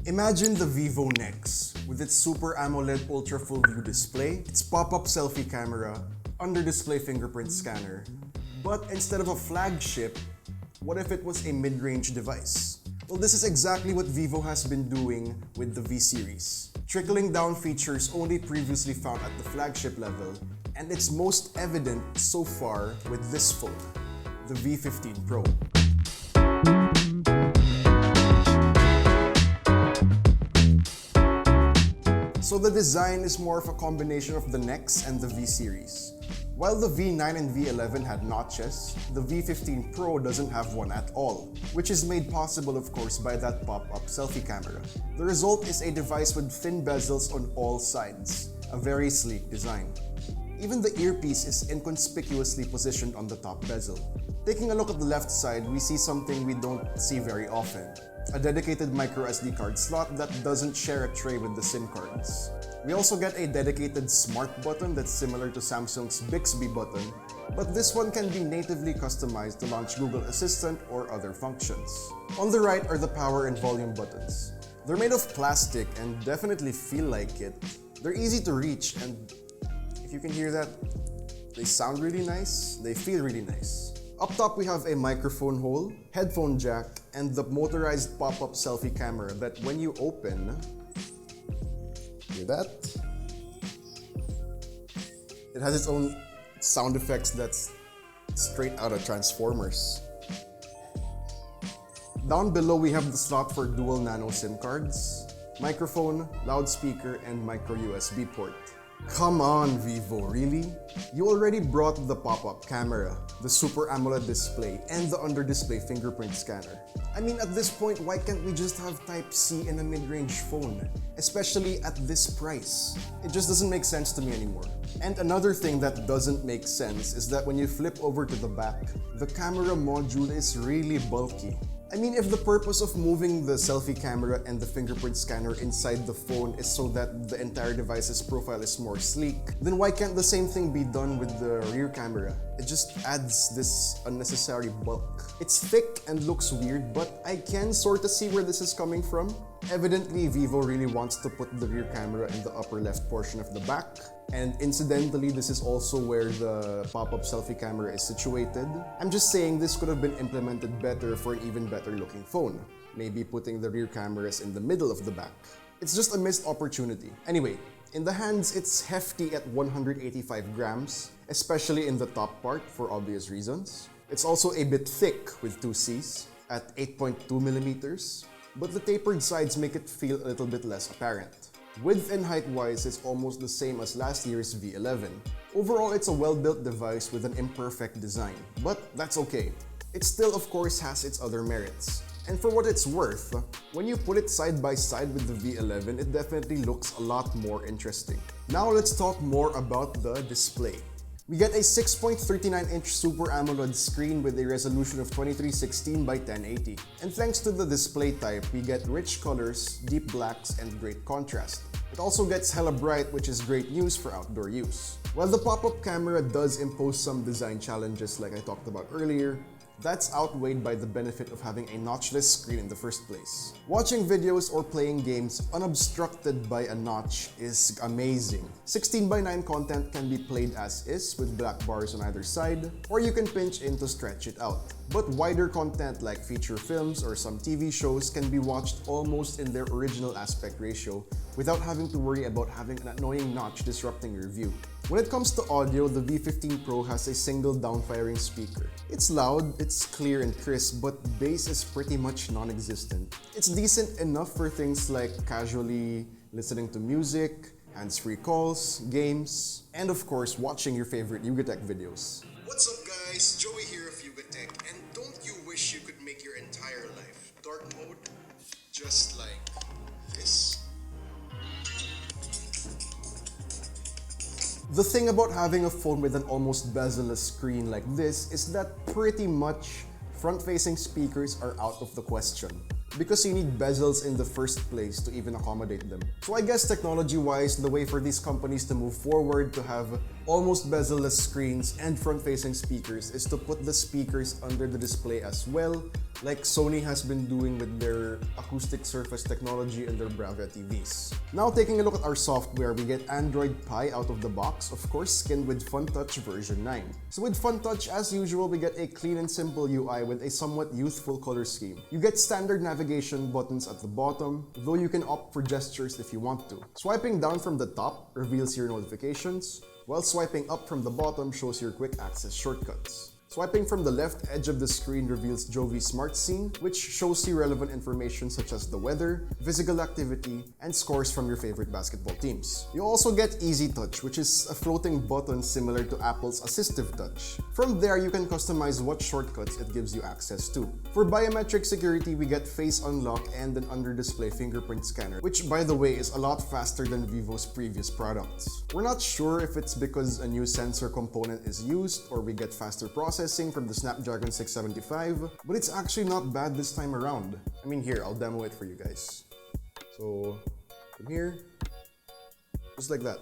Imagine the VIVO NEX with its Super AMOLED Ultra Full View display, its pop-up selfie camera, under-display fingerprint scanner. But instead of a flagship, what if it was a mid-range device? Well, this is exactly what VIVO has been doing with the V series, trickling down features only previously found at the flagship level, and it's most evident so far with this phone, the V15 Pro. So the design is more of a combination of the NEX and the V series. While the V9 and V11 had notches, the V15 Pro doesn't have one at all, which is made possible of course by that pop-up selfie camera. The result is a device with thin bezels on all sides, a very sleek design. Even the earpiece is inconspicuously positioned on the top bezel. Taking a look at the left side, we see something we don't see very often. A dedicated microSD card slot that doesn't share a tray with the SIM cards. We also get a dedicated smart button that's similar to Samsung's Bixby button, but this one can be natively customized to launch Google Assistant or other functions. On the right are the power and volume buttons. They're made of plastic and definitely feel like it. They're easy to reach, and if you can hear that, they sound really nice, they feel really nice. Up top we have a microphone hole, headphone jack, and the motorized pop-up selfie camera that when you open, hear that? It has its own sound effects that's straight out of Transformers. Down below we have the slot for dual nano SIM cards, microphone, loudspeaker, and micro USB port. Come on, VIVO, really? You already brought the pop-up camera, the Super AMOLED display, and the under-display fingerprint scanner. I mean, at this point, why can't we just have Type-C in a mid-range phone? Especially at this price. It just doesn't make sense to me anymore. And another thing that doesn't make sense is that when you flip over to the back, the camera module is really bulky. I mean, if the purpose of moving the selfie camera and the fingerprint scanner inside the phone is so that the entire device's profile is more sleek, then why can't the same thing be done with the rear camera? It just adds this unnecessary bulk. It's thick and looks weird, but I can sort of see where this is coming from. Evidently, VIVO really wants to put the rear camera in the upper left portion of the back. And incidentally, this is also where the pop-up selfie camera is situated. I'm just saying this could have been implemented better for an even better looking phone. Maybe putting the rear cameras in the middle of the back. It's just a missed opportunity. Anyway, in the hands, it's hefty at 185 grams, especially in the top part for obvious reasons. It's also a bit thick with 2 C's at 8.2 millimeters, but the tapered sides make it feel a little bit less apparent. Width and height-wise, it's almost the same as last year's V11. Overall, it's a well-built device with an imperfect design, but that's okay. It still, of course, has its other merits. And for what it's worth, when you put it side by side with the V11, it definitely looks a lot more interesting. Now let's talk more about the display. We get a 6.39-inch Super AMOLED screen with a resolution of 2316 by 1080. And thanks to the display type, we get rich colors, deep blacks, and great contrast. It also gets hella bright, which is great news for outdoor use. While the pop-up camera does impose some design challenges like I talked about earlier, that's outweighed by the benefit of having a notchless screen in the first place. Watching videos or playing games unobstructed by a notch is amazing. 16:9 content can be played as is with black bars on either side, or you can pinch in to stretch it out. But wider content like feature films or some TV shows can be watched almost in their original aspect ratio without having to worry about having an annoying notch disrupting your view. When it comes to audio, the V15 Pro has a single down-firing speaker. It's loud, it's clear and crisp, but bass is pretty much non-existent. It's decent enough for things like casually listening to music, hands-free calls, games, and of course, watching your favorite YugaTech videos. What's up guys, Joey here of YugaTech, and don't you wish you could make your entire life dark mode just like this? The thing about having a phone with an almost bezel-less screen like this is that pretty much front-facing speakers are out of the question, because you need bezels in the first place to even accommodate them. So I guess technology-wise, the way for these companies to move forward to have almost bezel-less screens, and front-facing speakers is to put the speakers under the display as well, like Sony has been doing with their acoustic surface technology in their Bravia TVs. Now taking a look at our software, we get Android Pie out of the box, of course skinned with FunTouch version 9. So with FunTouch, as usual, we get a clean and simple UI with a somewhat youthful color scheme. You get standard navigation buttons at the bottom, though you can opt for gestures if you want to. Swiping down from the top reveals your notifications, while swiping up from the bottom shows your quick access shortcuts. Swiping from the left edge of the screen reveals Jovi Smart Scene, which shows you relevant information such as the weather, physical activity, and scores from your favorite basketball teams. You also get Easy Touch, which is a floating button similar to Apple's Assistive Touch. From there, you can customize what shortcuts it gives you access to. For biometric security, we get Face Unlock and an under-display fingerprint scanner, which by the way is a lot faster than Vivo's previous products. We're not sure if it's because a new sensor component is used or we get faster processing from the Snapdragon 675, but it's actually not bad this time around. I mean, here, I'll demo it for you guys. So, from here, just like that.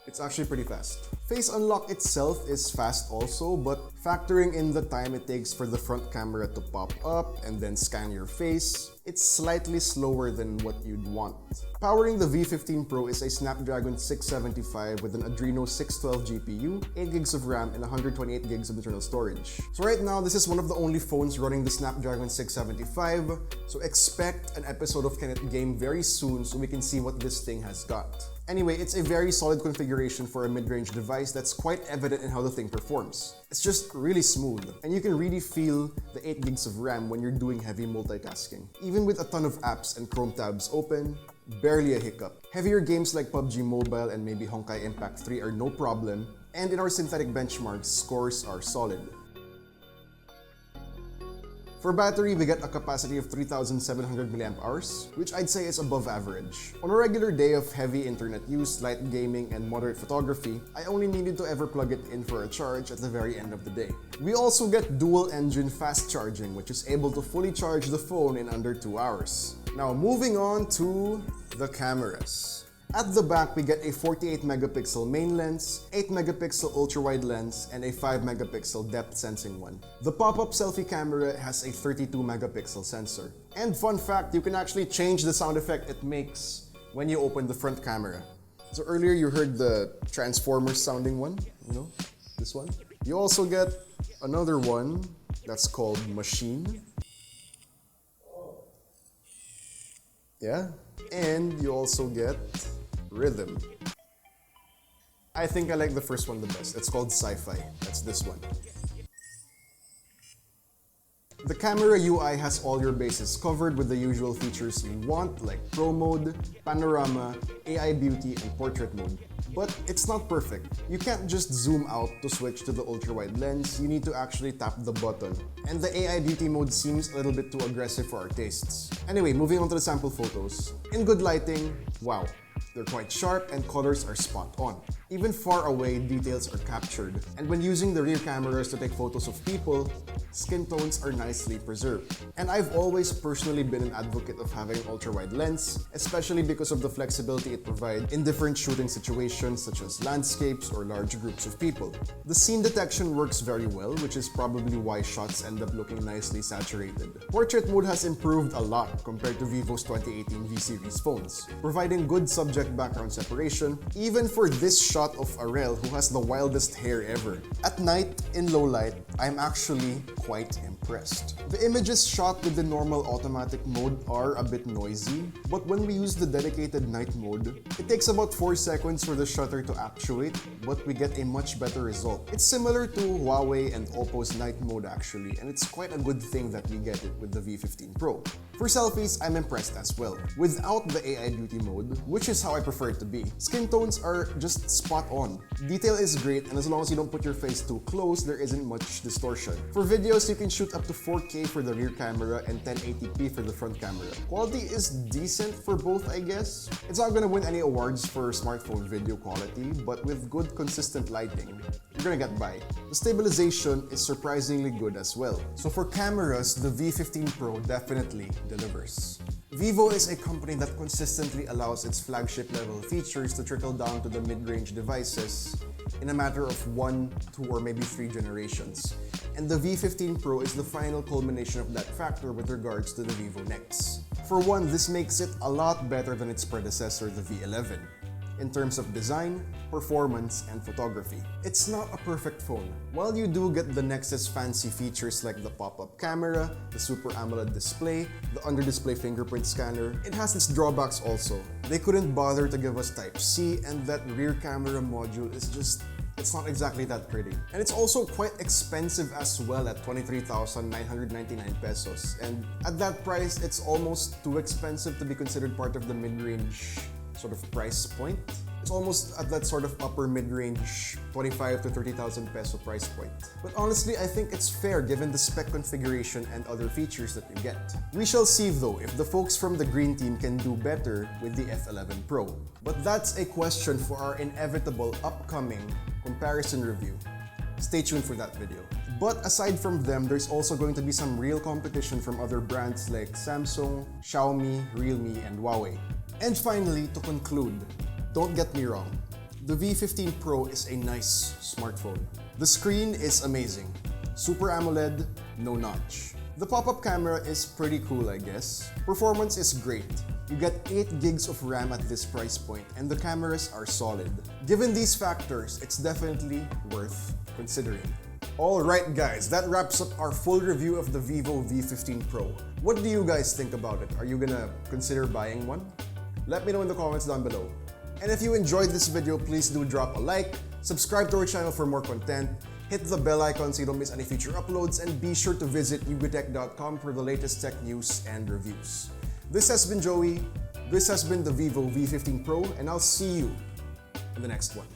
It's actually pretty fast. Face Unlock itself is fast also, but factoring in the time it takes for the front camera to pop up and then scan your face, it's slightly slower than what you'd want. Powering the V15 Pro is a Snapdragon 675 with an Adreno 612 GPU, 8 gigs of RAM, and 128 gigs of internal storage. So right now, this is one of the only phones running the Snapdragon 675, so expect an episode of Kenneth Game very soon so we can see what this thing has got. Anyway, it's a very solid configuration for a mid-range device that's quite evident in how the thing performs. It's just really smooth, and you can really feel the 8 gigs of RAM when you're doing heavy multitasking. Even with a ton of apps and Chrome tabs open, barely a hiccup. Heavier games like PUBG Mobile and maybe Honkai Impact 3 are no problem, and in our synthetic benchmarks, scores are solid. For battery, we get a capacity of 3,700 mAh, which I'd say is above average. On a regular day of heavy internet use, light gaming, and moderate photography, I only needed to ever plug it in for a charge at the very end of the day. We also get dual-engine fast charging, which is able to fully charge the phone in under 2 hours. Now moving on to the cameras. At the back, we get a 48 megapixel main lens, 8 megapixel ultra-wide lens, and a 5 megapixel depth sensing one. The pop-up selfie camera has a 32 megapixel sensor. And fun fact, you can actually change the sound effect it makes when you open the front camera. So earlier you heard the Transformers sounding one, you know, this one. You also get another one that's called Machine. Yeah, and you also get Rhythm. I think I like the first one the best. It's called Sci-Fi. That's this one. The camera UI has all your bases covered with the usual features you want, like Pro Mode, Panorama, AI Beauty, and Portrait Mode. But it's not perfect. You can't just zoom out to switch to the ultra-wide lens, you need to actually tap the button. And the AI Beauty mode seems a little bit too aggressive for our tastes. Anyway, moving on to the sample photos. In good lighting, wow. They're quite sharp and colors are spot on. Even far away, details are captured. And when using the rear cameras to take photos of people, skin tones are nicely preserved. And I've always personally been an advocate of having an ultra-wide lens, especially because of the flexibility it provides in different shooting situations such as landscapes or large groups of people. The scene detection works very well, which is probably why shots end up looking nicely saturated. Portrait mode has improved a lot compared to Vivo's 2018 V series phones, providing good subject background separation, even for this shot of Arel who has the wildest hair ever. At night, in low light, I'm actually quite impressed. The images shot with the normal automatic mode are a bit noisy, but when we use the dedicated night mode, it takes about 4 seconds for the shutter to actuate, but we get a much better result. It's similar to Huawei and Oppo's night mode actually, and it's quite a good thing that we get it with the V15 Pro. For selfies, I'm impressed as well. Without the AI Beauty mode, which is how I prefer it to be, skin tones are just spot on. Detail is great, and as long as you don't put your face too close, there isn't much distortion. For videos, you can shoot up to 4K for the rear camera and 1080p for the front camera. Quality is decent for both, I guess. It's not gonna win any awards for smartphone video quality, but with good consistent lighting, you're gonna get by. The stabilization is surprisingly good as well. So for cameras, the V15 Pro definitely delivers. Vivo is a company that consistently allows its flagship level features to trickle down to the mid-range devices in a matter of 1, 2, or maybe 3 generations. And the V15 Pro is the final culmination of that factor with regards to the Vivo NEX. For one, this makes it a lot better than its predecessor, the V11, in terms of design, performance, and photography. It's not a perfect phone. While you do get the NEX's fancy features like the pop-up camera, the Super AMOLED display, the under-display fingerprint scanner, it has its drawbacks also. They couldn't bother to give us Type-C, and that rear camera module is just... it's not exactly that pretty. And it's also quite expensive as well at 23,999 pesos. And at that price, it's almost too expensive to be considered part of the mid-range sort of price point. It's almost at that sort of upper mid-range 25 to 30,000 peso price point. But honestly, I think it's fair given the spec configuration and other features that you get. We shall see though if the folks from the green team can do better with the F11 Pro. But that's a question for our inevitable upcoming comparison review. Stay tuned for that video. But aside from them, there's also going to be some real competition from other brands like Samsung, Xiaomi, Realme, and Huawei. And finally, to conclude, don't get me wrong, the V15 Pro is a nice smartphone. The screen is amazing. Super AMOLED, no notch. The pop-up camera is pretty cool, I guess. Performance is great. You get 8 gigs of RAM at this price point, and the cameras are solid. Given these factors, it's definitely worth considering. Alright guys, that wraps up our full review of the Vivo V15 Pro. What do you guys think about it? Are you gonna consider buying one? Let me know in the comments down below. And if you enjoyed this video, please do drop a like, subscribe to our channel for more content, hit the bell icon so you don't miss any future uploads, and be sure to visit YugaTech.com for the latest tech news and reviews. This has been Joey, this has been the Vivo V15 Pro, and I'll see you in the next one.